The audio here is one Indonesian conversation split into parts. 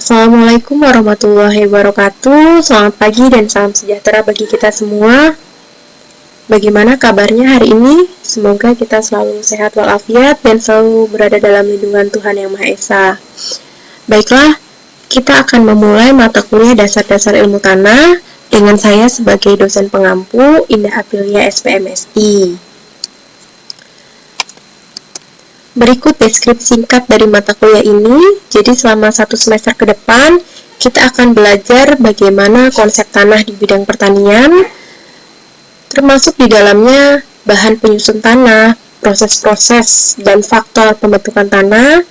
Assalamualaikum warahmatullahi wabarakatuh. Selamat pagi dan salam sejahtera bagi kita semua. Bagaimana kabarnya hari ini? Semoga kita selalu sehat walafiat dan selalu berada dalam lindungan Tuhan Yang Maha Esa. Baiklah, kita akan memulai mata kuliah dasar-dasar ilmu tanah dengan saya sebagai dosen pengampu Indah Aprilia SPMSI. Berikut deskripsi singkat dari mata kuliah ini. Jadi selama 1 semester ke depan, kita akan belajar bagaimana konsep tanah di bidang pertanian, termasuk di dalamnya bahan penyusun tanah, proses-proses dan faktor pembentukan tanah,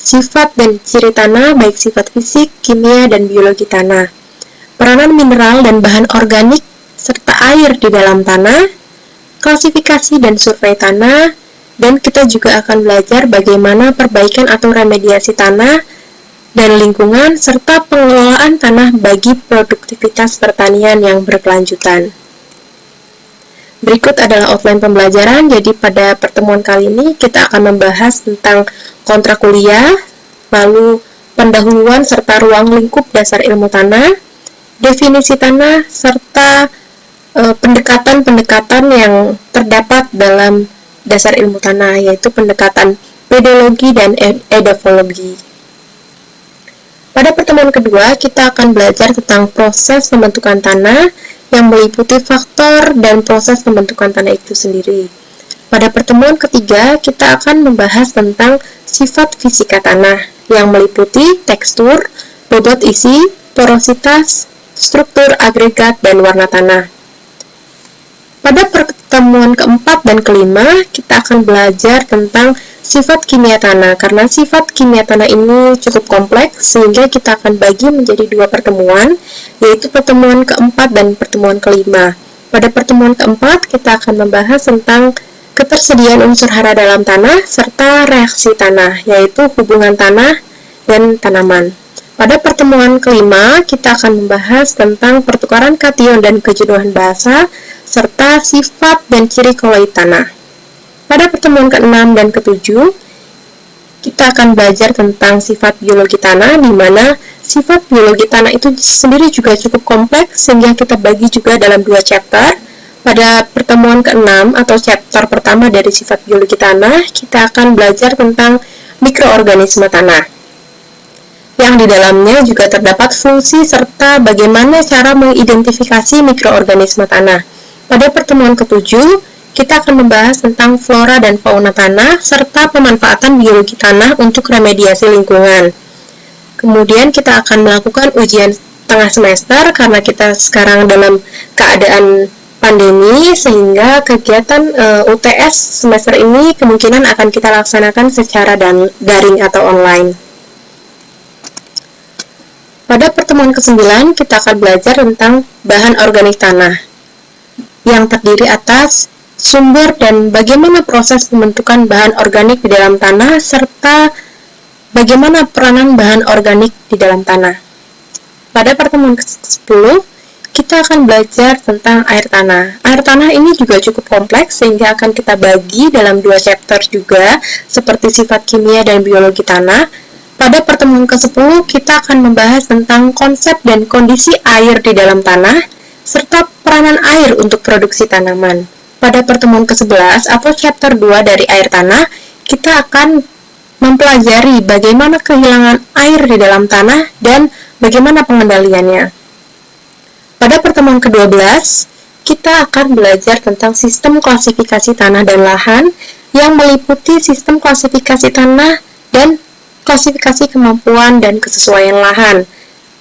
sifat dan ciri tanah baik sifat fisik, kimia, dan biologi tanah, peranan mineral dan bahan organik, serta air di dalam tanah, klasifikasi dan survei tanah, dan kita juga akan belajar bagaimana perbaikan atau remediasi tanah dan lingkungan, serta pengelolaan tanah bagi produktivitas pertanian yang berkelanjutan. Berikut adalah outline pembelajaran. Jadi pada pertemuan kali ini kita akan membahas tentang kontrak kuliah, lalu pendahuluan serta ruang lingkup dasar ilmu tanah, definisi tanah, serta pendekatan-pendekatan yang terdapat dalam dasar ilmu tanah, yaitu pendekatan pedologi dan edafologi. Pada pertemuan kedua, kita akan belajar tentang proses pembentukan tanah yang meliputi faktor dan proses pembentukan tanah itu sendiri. Pada pertemuan ketiga, kita akan membahas tentang sifat fisika tanah yang meliputi tekstur, bobot isi, porositas, struktur agregat, dan warna tanah. Pada pertemuan keempat dan kelima, kita akan belajar tentang sifat kimia tanah. Karena sifat kimia tanah ini cukup kompleks, sehingga kita akan bagi menjadi 2 pertemuan, yaitu pertemuan keempat dan pertemuan kelima. Pada pertemuan keempat, kita akan membahas tentang ketersediaan unsur hara dalam tanah, serta reaksi tanah, yaitu hubungan tanah dan tanaman. Pada pertemuan kelima, kita akan membahas tentang pertukaran kation dan kejenuhan bahasa, serta sifat dan ciri koloid tanah. Pada pertemuan ke-6 dan ke-7, kita akan belajar tentang sifat biologi tanah, di mana sifat biologi tanah itu sendiri juga cukup kompleks, sehingga kita bagi juga dalam 2 chapter. Pada pertemuan ke-6 atau chapter pertama dari sifat biologi tanah, kita akan belajar tentang mikroorganisme tanah, yang di dalamnya juga terdapat fungsi serta bagaimana cara mengidentifikasi mikroorganisme tanah. Pada pertemuan ke-7, kita akan membahas tentang flora dan fauna tanah, serta pemanfaatan biologi tanah untuk remediasi lingkungan. Kemudian kita akan melakukan ujian tengah semester, karena kita sekarang dalam keadaan pandemi, sehingga kegiatan UTS semester ini kemungkinan akan kita laksanakan secara daring atau online. Pada pertemuan ke-9, kita akan belajar tentang bahan organik tanah, yang terdiri atas sumber dan bagaimana proses pembentukan bahan organik di dalam tanah, serta bagaimana peranan bahan organik di dalam tanah. Pada pertemuan ke-10, kita akan belajar tentang air tanah. Air tanah ini juga cukup kompleks, sehingga akan kita bagi dalam 2 chapter juga, seperti sifat kimia dan biologi tanah. Pada pertemuan ke-10, kita akan membahas tentang konsep dan kondisi air di dalam tanah, serta peranan air untuk produksi tanaman. Pada pertemuan ke-11 atau chapter 2 dari air tanah, kita akan mempelajari bagaimana kehilangan air di dalam tanah dan bagaimana pengendaliannya. Pada pertemuan ke-12, kita akan belajar tentang sistem klasifikasi tanah dan lahan yang meliputi sistem klasifikasi tanah dan klasifikasi kemampuan dan kesesuaian lahan.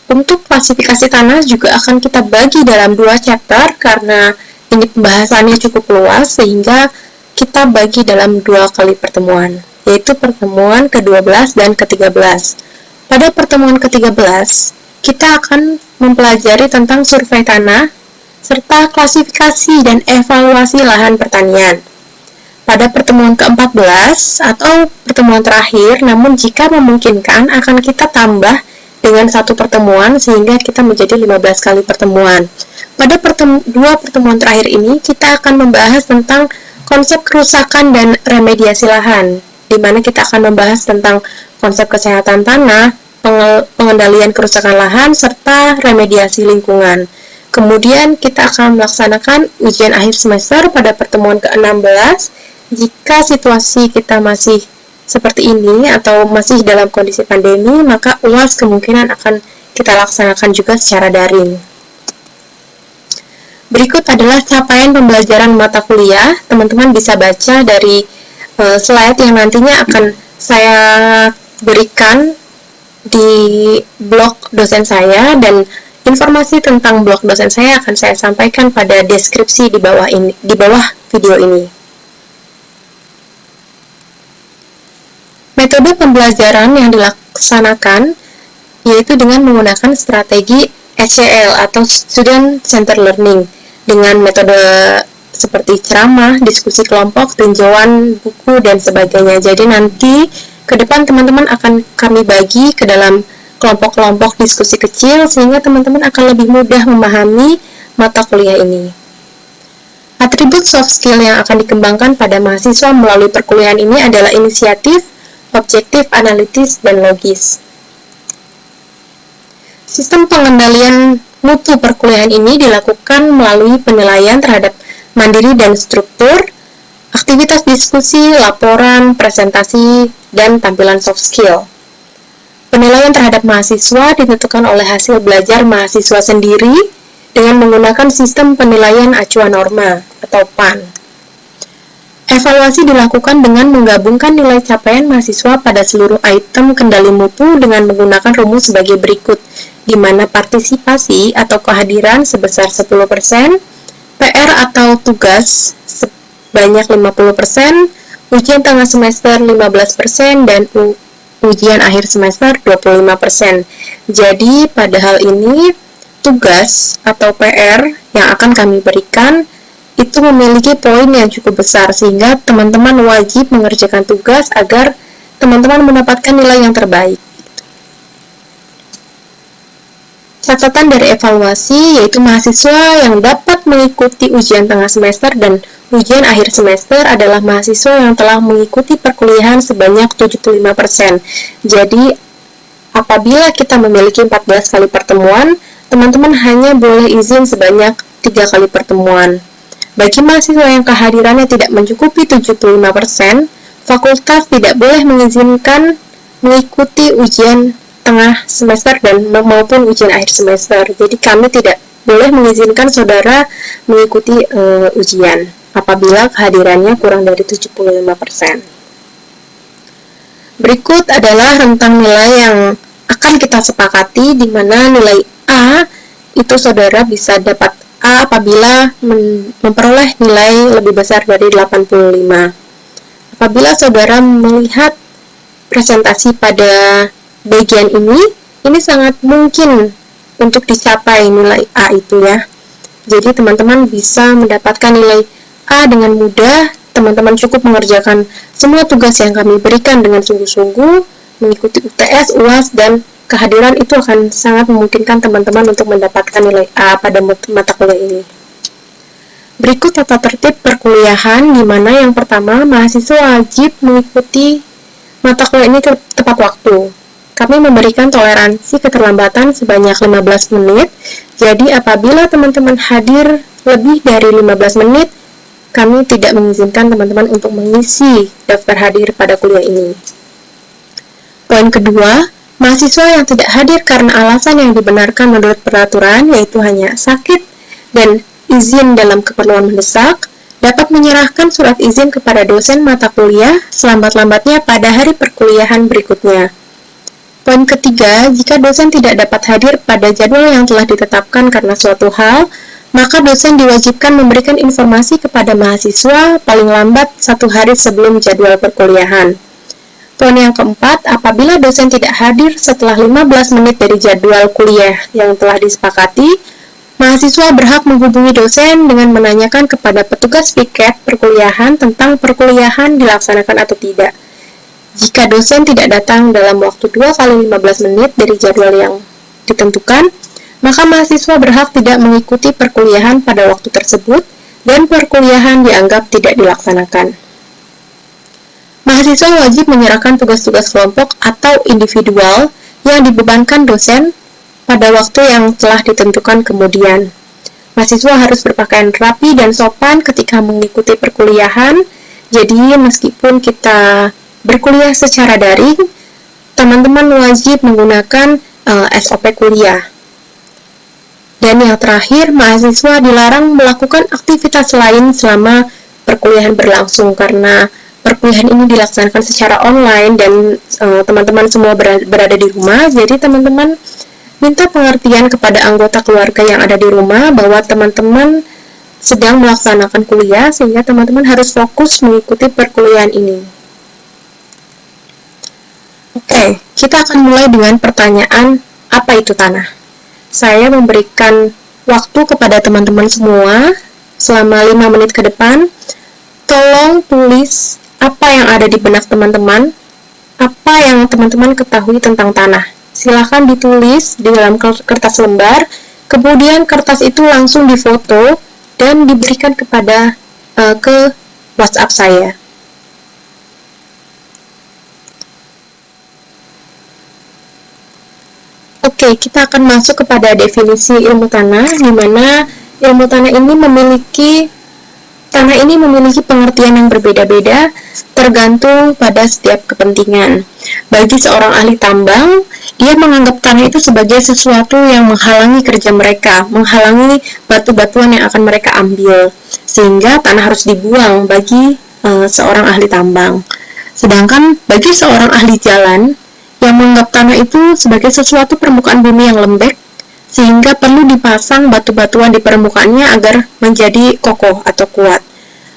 Untuk klasifikasi tanah juga akan kita bagi dalam 2 chapter, karena ini pembahasannya cukup luas, sehingga kita bagi dalam 2 kali pertemuan, yaitu pertemuan ke-12 dan ke-13. Pada pertemuan ke-13, kita akan mempelajari tentang survei tanah, serta klasifikasi dan evaluasi lahan pertanian. Pada pertemuan ke-14 atau pertemuan terakhir, namun jika memungkinkan akan kita tambah dengan 1 pertemuan, sehingga kita menjadi 15 kali pertemuan. Pada 2 pertemuan terakhir ini, kita akan membahas tentang konsep kerusakan dan remediasi lahan, di mana kita akan membahas tentang konsep kesehatan tanah, pengendalian kerusakan lahan, serta remediasi lingkungan. Kemudian kita akan melaksanakan ujian akhir semester pada pertemuan ke-16. Jika situasi kita masih seperti ini atau masih dalam kondisi pandemi, maka UAS kemungkinan akan kita laksanakan juga secara daring. Berikut adalah capaian pembelajaran mata kuliah. Teman-teman bisa baca dari slide yang nantinya akan saya berikan di blog dosen saya, dan informasi tentang blog dosen saya akan saya sampaikan pada deskripsi di bawah video ini. Metode pembelajaran yang dilaksanakan yaitu dengan menggunakan strategi SCL atau Student Centered Learning dengan metode seperti ceramah, diskusi kelompok, tinjauan buku, dan sebagainya. Jadi nanti ke depan teman-teman akan kami bagi ke dalam kelompok-kelompok diskusi kecil sehingga teman-teman akan lebih mudah memahami mata kuliah ini. Atribut soft skill yang akan dikembangkan pada mahasiswa melalui perkuliahan ini adalah inisiatif, objektif, analitis, dan logis. Sistem pengendalian mutu perkuliahan ini dilakukan melalui penilaian terhadap mandiri dan struktur, aktivitas diskusi, laporan, presentasi, dan tampilan soft skill. Penilaian terhadap mahasiswa ditentukan oleh hasil belajar mahasiswa sendiri dengan menggunakan sistem penilaian acuan norma atau PAN. Evaluasi dilakukan dengan menggabungkan nilai capaian mahasiswa pada seluruh item kendali mutu dengan menggunakan rumus sebagai berikut, di mana partisipasi atau kehadiran sebesar 10%, PR atau tugas sebanyak 50%, ujian tengah semester 15%, dan ujian akhir semester 25%. Jadi pada hal ini tugas atau PR yang akan kami berikan itu memiliki poin yang cukup besar sehingga teman-teman wajib mengerjakan tugas agar teman-teman mendapatkan nilai yang terbaik. Catatan dari evaluasi yaitu mahasiswa yang dapat mengikuti ujian tengah semester dan ujian akhir semester adalah mahasiswa yang telah mengikuti perkuliahan sebanyak 75%. Jadi, apabila kita memiliki 14 kali pertemuan, teman-teman hanya boleh izin sebanyak 3 kali pertemuan. Bagi mahasiswa yang kehadirannya tidak mencukupi 75%, fakultas tidak boleh mengizinkan mengikuti ujian tengah semester dan maupun ujian akhir semester. Jadi kami tidak boleh mengizinkan saudara mengikuti ujian apabila kehadirannya kurang dari 75%. Berikut adalah rentang nilai yang akan kita sepakati, di mana nilai A itu saudara bisa dapat A apabila memperoleh nilai lebih besar dari 85. Apabila saudara melihat presentasi pada bagian ini sangat mungkin untuk dicapai nilai A itu ya. Jadi teman-teman bisa mendapatkan nilai A dengan mudah. Teman-teman cukup mengerjakan semua tugas yang kami berikan dengan sungguh-sungguh, mengikuti UTS, UAS, dan kehadiran itu akan sangat memungkinkan teman-teman untuk mendapatkan nilai A pada mata kuliah ini. Berikut tata tertib perkuliahan, di mana yang pertama, mahasiswa wajib mengikuti mata kuliah ini tepat waktu. Kami memberikan toleransi keterlambatan sebanyak 15 menit, jadi apabila teman-teman hadir lebih dari 15 menit, kami tidak mengizinkan teman-teman untuk mengisi daftar hadir pada kuliah ini. Poin kedua, mahasiswa yang tidak hadir karena alasan yang dibenarkan menurut peraturan, yaitu hanya sakit dan izin dalam keperluan mendesak, dapat menyerahkan surat izin kepada dosen mata kuliah selambat-lambatnya pada hari perkuliahan berikutnya. Poin ketiga, jika dosen tidak dapat hadir pada jadwal yang telah ditetapkan karena suatu hal, maka dosen diwajibkan memberikan informasi kepada mahasiswa paling lambat 1 hari sebelum jadwal perkuliahan. Poin yang keempat, apabila dosen tidak hadir setelah 15 menit dari jadwal kuliah yang telah disepakati, mahasiswa berhak menghubungi dosen dengan menanyakan kepada petugas piket perkuliahan tentang perkuliahan dilaksanakan atau tidak. Jika dosen tidak datang dalam waktu 2 kali 15 menit dari jadwal yang ditentukan, maka mahasiswa berhak tidak mengikuti perkuliahan pada waktu tersebut dan perkuliahan dianggap tidak dilaksanakan. Mahasiswa wajib menyerahkan tugas-tugas kelompok atau individual yang dibebankan dosen pada waktu yang telah ditentukan kemudian. Mahasiswa harus berpakaian rapi dan sopan ketika mengikuti perkuliahan. Jadi meskipun kita berkuliah secara daring, teman-teman wajib menggunakan SOP kuliah. Dan yang terakhir, mahasiswa dilarang melakukan aktivitas lain selama perkuliahan berlangsung karena perkuliahan ini dilaksanakan secara online dan teman-teman semua berada di rumah. Jadi teman-teman minta pengertian kepada anggota keluarga yang ada di rumah bahwa teman-teman sedang melaksanakan kuliah sehingga teman-teman harus fokus mengikuti perkuliahan ini. Oke, kita akan mulai dengan pertanyaan, apa itu tanah? Saya memberikan waktu kepada teman-teman semua selama 5 menit ke depan. Tolong tulis apa yang ada di benak teman-teman, apa yang teman-teman ketahui tentang tanah. Silakan ditulis di dalam kertas lembar, kemudian kertas itu langsung difoto dan diberikan kepada ke WhatsApp saya. Oke, kita akan masuk kepada definisi ilmu tanah, di mana ilmu tanah ini memiliki pengertian yang berbeda-beda tergantung pada setiap kepentingan. Bagi seorang ahli tambang, dia menganggap tanah itu sebagai sesuatu yang menghalangi kerja mereka, menghalangi batu-batuan yang akan mereka ambil, sehingga tanah harus dibuang bagi seorang ahli tambang. Sedangkan bagi seorang ahli jalan, yang menganggap tanah itu sebagai sesuatu permukaan bumi yang lembek, sehingga perlu dipasang batu-batuan di permukaannya agar menjadi kokoh atau kuat.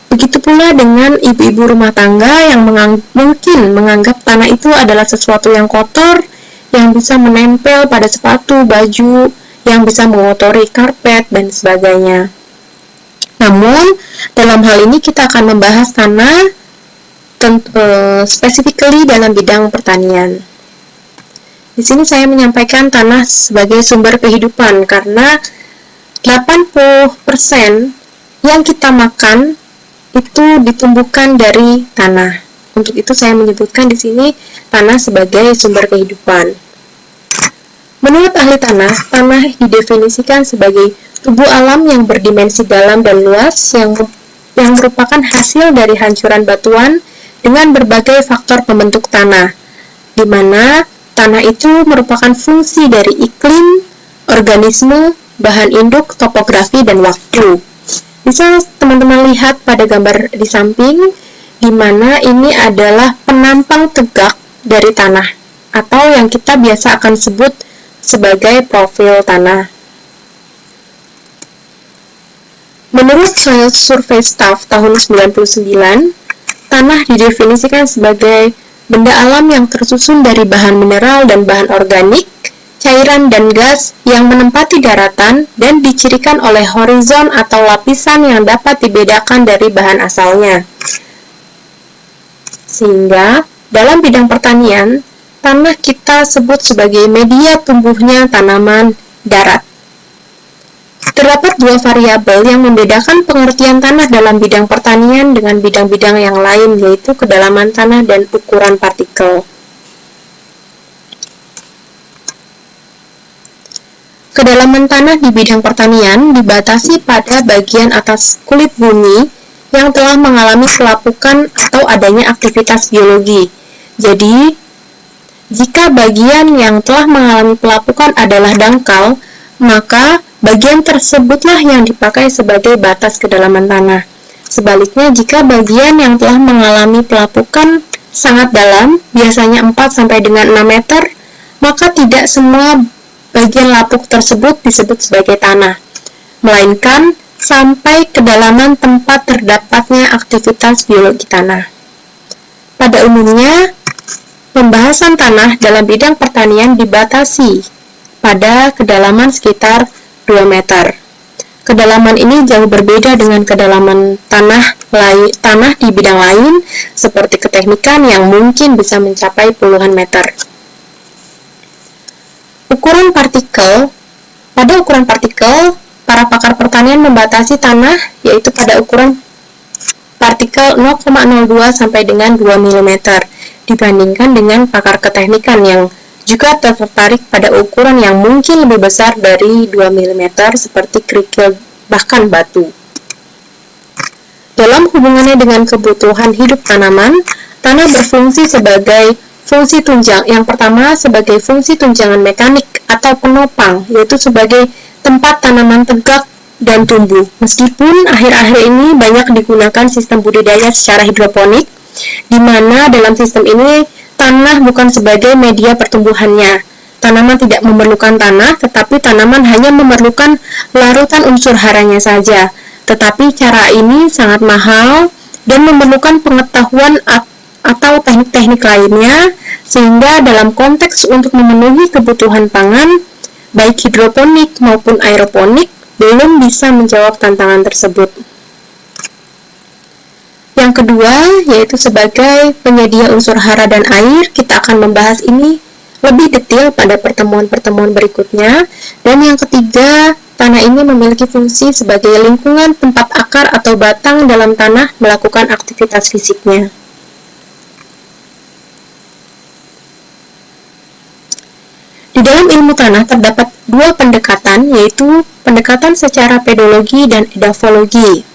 Begitu pula dengan ibu-ibu rumah tangga yang mungkin menganggap tanah itu adalah sesuatu yang kotor, yang bisa menempel pada sepatu, baju, yang bisa mengotori karpet, dan sebagainya. Namun, dalam hal ini kita akan membahas tanah specifically dalam bidang pertanian. Di sini saya menyampaikan tanah sebagai sumber kehidupan karena 80% yang kita makan itu ditumbuhkan dari tanah. Untuk itu saya menyebutkan di sini tanah sebagai sumber kehidupan. Menurut ahli tanah, tanah didefinisikan sebagai tubuh alam yang berdimensi dalam dan luas yang merupakan hasil dari hancuran batuan dengan berbagai faktor pembentuk tanah, di mana tanah itu merupakan fungsi dari iklim, organisme, bahan induk, topografi, dan waktu. Bisa teman-teman lihat pada gambar di samping, di mana ini adalah penampang tegak dari tanah, atau yang kita biasa akan sebut sebagai profil tanah. Menurut Soil Survey Staff tahun 1999, tanah didefinisikan sebagai benda alam yang tersusun dari bahan mineral dan bahan organik, cairan dan gas yang menempati daratan dan dicirikan oleh horizon atau lapisan yang dapat dibedakan dari bahan asalnya. Sehingga, dalam bidang pertanian, tanah kita sebut sebagai media tumbuhnya tanaman darat. Terdapat dua variabel yang membedakan pengertian tanah dalam bidang pertanian dengan bidang-bidang yang lain, yaitu kedalaman tanah dan ukuran partikel. Kedalaman tanah di bidang pertanian dibatasi pada bagian atas kulit bumi yang telah mengalami pelapukan atau adanya aktivitas geologi. Jadi, jika bagian yang telah mengalami pelapukan adalah dangkal, maka bagian tersebutlah yang dipakai sebagai batas kedalaman tanah. Sebaliknya, jika bagian yang telah mengalami pelapukan sangat dalam, biasanya 4 sampai dengan 6 meter, maka tidak semua bagian lapuk tersebut disebut sebagai tanah, melainkan sampai kedalaman tempat terdapatnya aktivitas biologi tanah. Pada umumnya, pembahasan tanah dalam bidang pertanian dibatasi pada kedalaman sekitar 2 meter. Kedalaman ini jauh berbeda dengan kedalaman tanah di bidang lain, seperti keteknikan yang mungkin bisa mencapai puluhan meter. Ukuran partikel. Pada ukuran partikel, para pakar pertanian membatasi tanah yaitu pada ukuran partikel 0,02 sampai dengan 2 mm, dibandingkan dengan pakar keteknikan yang juga tertarik pada ukuran yang mungkin lebih besar dari 2 mm seperti kerikil bahkan batu. Dalam hubungannya dengan kebutuhan hidup tanaman, tanah berfungsi sebagai fungsi tunjang. Yang pertama sebagai fungsi tunjangan mekanik atau penopang, yaitu sebagai tempat tanaman tegak dan tumbuh. Meskipun akhir-akhir ini banyak digunakan sistem budidaya secara hidroponik, di mana dalam sistem ini tanah bukan sebagai media pertumbuhannya. Tanaman tidak memerlukan tanah, tetapi tanaman hanya memerlukan larutan unsur haranya saja. Tetapi cara ini sangat mahal dan memerlukan pengetahuan atau teknik-teknik lainnya, sehingga dalam konteks untuk memenuhi kebutuhan pangan, baik hidroponik maupun aeroponik, belum bisa menjawab tantangan tersebut. Yang kedua, yaitu sebagai penyedia unsur hara dan air. Kita akan membahas ini lebih detail pada pertemuan-pertemuan berikutnya. Dan yang ketiga, tanah ini memiliki fungsi sebagai lingkungan tempat akar atau batang dalam tanah melakukan aktivitas fisiknya. Di dalam ilmu tanah terdapat dua pendekatan, yaitu pendekatan secara pedologi dan edafologi.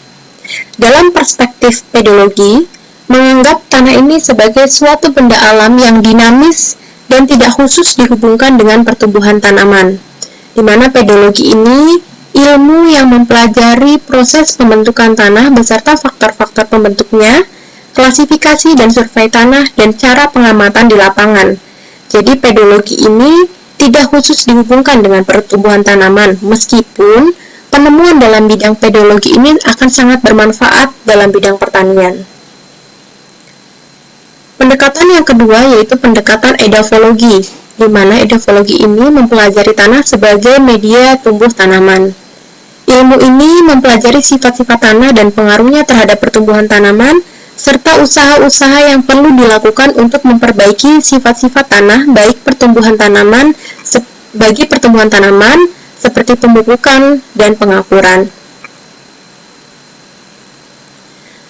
Dalam perspektif pedologi, menganggap tanah ini sebagai suatu benda alam yang dinamis dan tidak khusus dihubungkan dengan pertumbuhan tanaman, di mana pedologi ini ilmu yang mempelajari proses pembentukan tanah beserta faktor-faktor pembentuknya, klasifikasi dan survei tanah, dan cara pengamatan di lapangan. Jadi pedologi ini tidak khusus dihubungkan dengan pertumbuhan tanaman, meskipun penemuan dalam bidang pedologi ini akan sangat bermanfaat dalam bidang pertanian. Pendekatan yang kedua yaitu pendekatan edafologi, di mana edafologi ini mempelajari tanah sebagai media tumbuh tanaman. Ilmu ini mempelajari sifat-sifat tanah dan pengaruhnya terhadap pertumbuhan tanaman, serta usaha-usaha yang perlu dilakukan untuk memperbaiki sifat-sifat tanah, baik pertumbuhan tanaman seperti pemupukan dan pengakuran.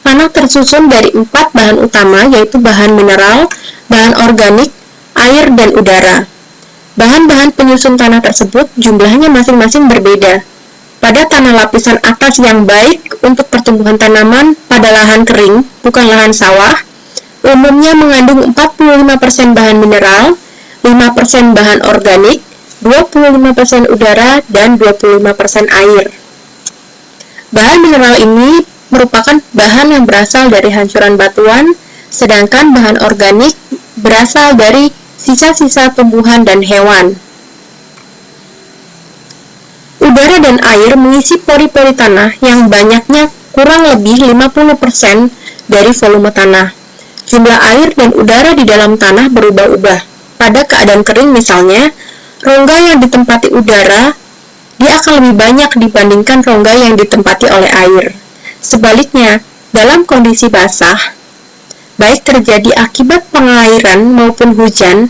Tanah tersusun dari 4 bahan utama, yaitu bahan mineral, bahan organik, air, dan udara. Bahan-bahan penyusun tanah tersebut jumlahnya masing-masing berbeda. Pada tanah lapisan atas yang baik untuk pertumbuhan tanaman pada lahan kering, bukan lahan sawah, umumnya mengandung 45% bahan mineral, 5% bahan organik, 25% udara, dan 25% air. Bahan mineral ini merupakan bahan yang berasal dari hancuran batuan, sedangkan bahan organik berasal dari sisa-sisa tumbuhan dan hewan. Udara dan air mengisi pori-pori tanah yang banyaknya kurang lebih 50% dari volume tanah. Jumlah air dan udara di dalam tanah berubah-ubah. Pada keadaan kering misalnya, rongga yang ditempati udara, dia akan lebih banyak dibandingkan rongga yang ditempati oleh air. Sebaliknya, dalam kondisi basah, baik terjadi akibat pengairan maupun hujan,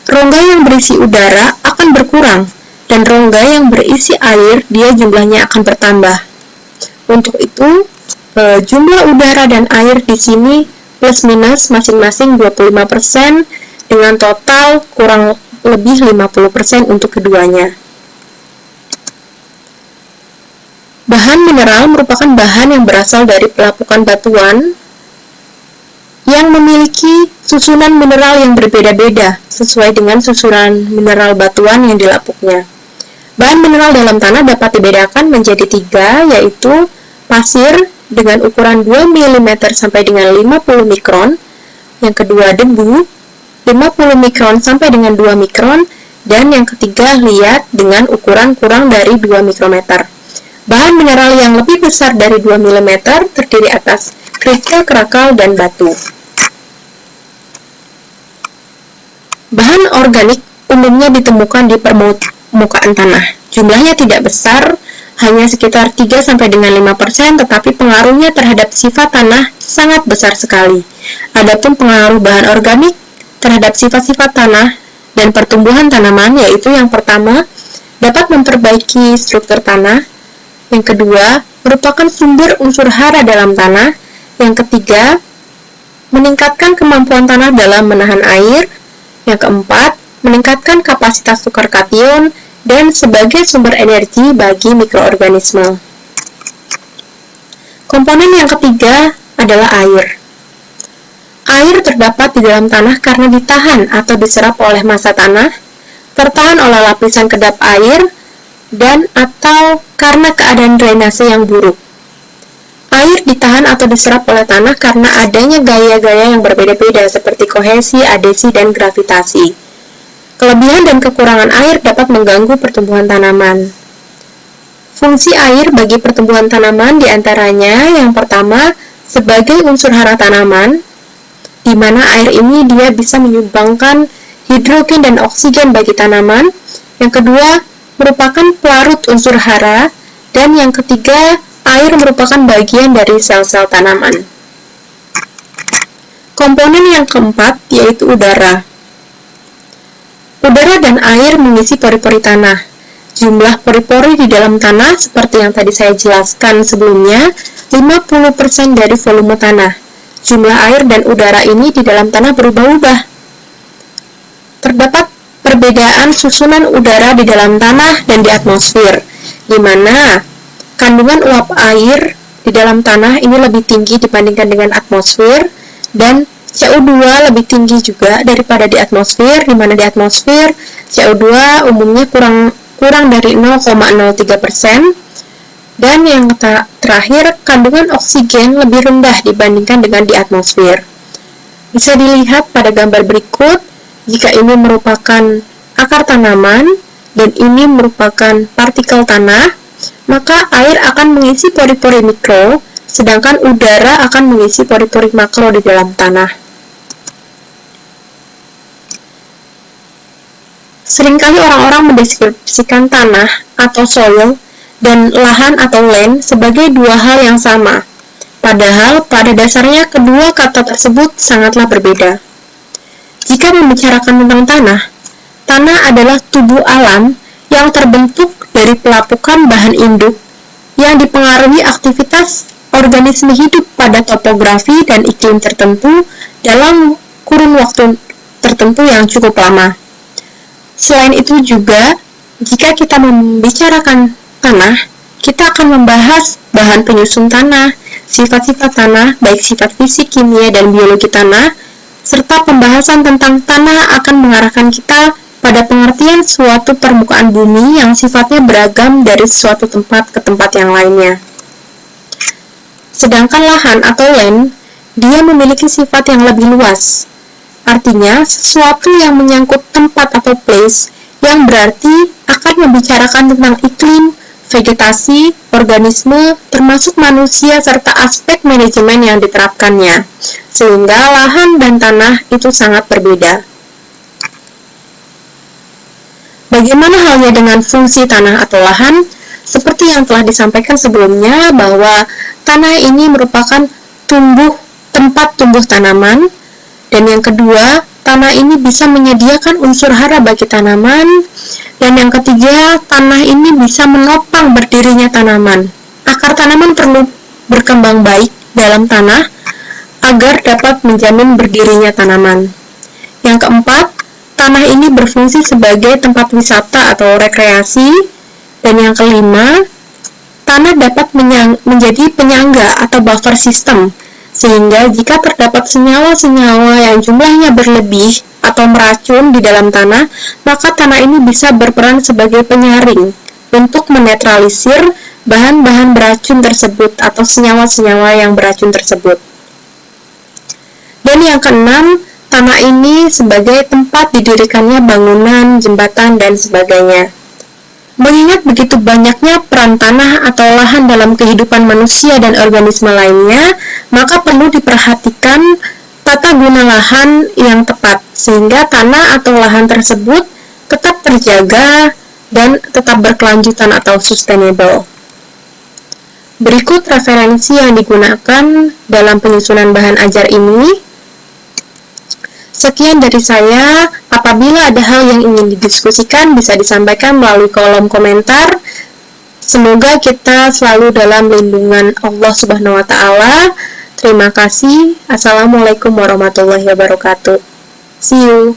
rongga yang berisi udara akan berkurang, dan rongga yang berisi air, dia jumlahnya akan bertambah. Untuk itu, jumlah udara dan air di sini plus minus masing-masing 25%, dengan total kurang lebih 50% untuk keduanya. Bahan mineral merupakan bahan yang berasal dari pelapukan batuan yang memiliki susunan mineral yang berbeda-beda sesuai dengan susunan mineral batuan yang dilapuknya. Bahan mineral dalam tanah dapat dibedakan menjadi 3, yaitu pasir dengan ukuran 2 mm sampai dengan 50 mikron, yang kedua debu 50 mikron sampai dengan 2 mikron, dan yang ketiga liat dengan ukuran kurang dari 2 mikrometer. Bahan mineral yang lebih besar dari 2 mm terdiri atas kerikil, kerakal, dan batu. Bahan organik umumnya ditemukan di permukaan tanah. Jumlahnya tidak besar, hanya sekitar 3 sampai dengan 5%, tetapi pengaruhnya terhadap sifat tanah sangat besar sekali. Adapun pengaruh bahan organik terhadap sifat-sifat tanah dan pertumbuhan tanaman, yaitu yang pertama, dapat memperbaiki struktur tanah, yang kedua, merupakan sumber unsur hara dalam tanah, yang ketiga, meningkatkan kemampuan tanah dalam menahan air, yang keempat, meningkatkan kapasitas tukar kation, dan sebagai sumber energi bagi mikroorganisme. Komponen yang ketiga adalah air. Air terdapat di dalam tanah karena ditahan atau diserap oleh massa tanah, tertahan oleh lapisan kedap air, dan atau karena keadaan drainase yang buruk. Air ditahan atau diserap oleh tanah karena adanya gaya-gaya yang berbeda-beda seperti kohesi, adesi, dan gravitasi. Kelebihan dan kekurangan air dapat mengganggu pertumbuhan tanaman. Fungsi air bagi pertumbuhan tanaman diantaranya yang pertama sebagai unsur hara tanaman, di mana air ini dia bisa menyumbangkan hidrogen dan oksigen bagi tanaman. Yang kedua merupakan pelarut unsur hara, dan yang ketiga air merupakan bagian dari sel-sel tanaman. Komponen yang keempat yaitu udara. Udara dan air mengisi pori-pori tanah. Jumlah pori-pori di dalam tanah seperti yang tadi saya jelaskan sebelumnya, 50% dari volume tanah. Jumlah air dan udara ini di dalam tanah berubah-ubah. Terdapat perbedaan susunan udara di dalam tanah dan di atmosfer, di mana kandungan uap air di dalam tanah ini lebih tinggi dibandingkan dengan atmosfer, dan CO2 lebih tinggi juga daripada di atmosfer, di mana di atmosfer CO2 umumnya kurang dari 0,03%, dan yang terakhir kandungan oksigen lebih rendah dibandingkan dengan di atmosfer. Bisa dilihat pada gambar berikut, jika ini merupakan akar tanaman dan ini merupakan partikel tanah, maka air akan mengisi pori-pori mikro, sedangkan udara akan mengisi pori-pori makro di dalam tanah. Seringkali orang-orang mendeskripsikan tanah atau soil dan lahan atau land sebagai dua hal yang sama, padahal pada dasarnya kedua kata tersebut sangatlah berbeda. Jika membicarakan tentang tanah, tanah adalah tubuh alam yang terbentuk dari pelapukan bahan induk yang dipengaruhi aktivitas organisme hidup pada topografi dan iklim tertentu dalam kurun waktu tertentu yang cukup lama. Selain itu juga, jika kita membicarakan tanah, kita akan membahas bahan penyusun tanah, sifat-sifat tanah, baik sifat fisik, kimia, dan biologi tanah, serta pembahasan tentang tanah akan mengarahkan kita pada pengertian suatu permukaan bumi yang sifatnya beragam dari suatu tempat ke tempat yang lainnya. Sedangkan lahan atau land, dia memiliki sifat yang lebih luas. Artinya, sesuatu yang menyangkut tempat atau place, yang berarti akan membicarakan tentang iklim, vegetasi, organisme, termasuk manusia, serta aspek manajemen yang diterapkannya. Sehingga lahan dan tanah itu sangat berbeda. Bagaimana halnya dengan fungsi tanah atau lahan? Seperti yang telah disampaikan sebelumnya, bahwa tanah ini merupakan tempat tumbuh tanaman, dan yang kedua, tanah ini bisa menyediakan unsur hara bagi tanaman, dan yang ketiga, tanah ini bisa menopang berdirinya tanaman. Akar tanaman perlu berkembang baik dalam tanah agar dapat menjamin berdirinya tanaman. Yang keempat, tanah ini berfungsi sebagai tempat wisata atau rekreasi, dan yang kelima, tanah dapat menjadi penyangga atau buffer system, sehingga jika terdapat senyawa-senyawa yang jumlahnya berlebih atau meracun di dalam tanah, maka tanah ini bisa berperan sebagai penyaring untuk menetralisir bahan-bahan beracun tersebut atau senyawa-senyawa yang beracun tersebut. Dan yang keenam, tanah ini sebagai tempat didirikannya bangunan, jembatan, dan sebagainya. Mengingat begitu banyaknya peran tanah atau lahan dalam kehidupan manusia dan organisme lainnya, maka perlu diperhatikan tata guna lahan yang tepat, sehingga tanah atau lahan tersebut tetap terjaga dan tetap berkelanjutan atau sustainable. Berikut referensi yang digunakan dalam penyusunan bahan ajar ini. Sekian dari saya. Apabila ada hal yang ingin didiskusikan, bisa disampaikan melalui kolom komentar. Semoga kita selalu dalam lindungan Allah Subhanahu wa Ta'ala. Terima kasih. Assalamualaikum warahmatullahi wabarakatuh. See you.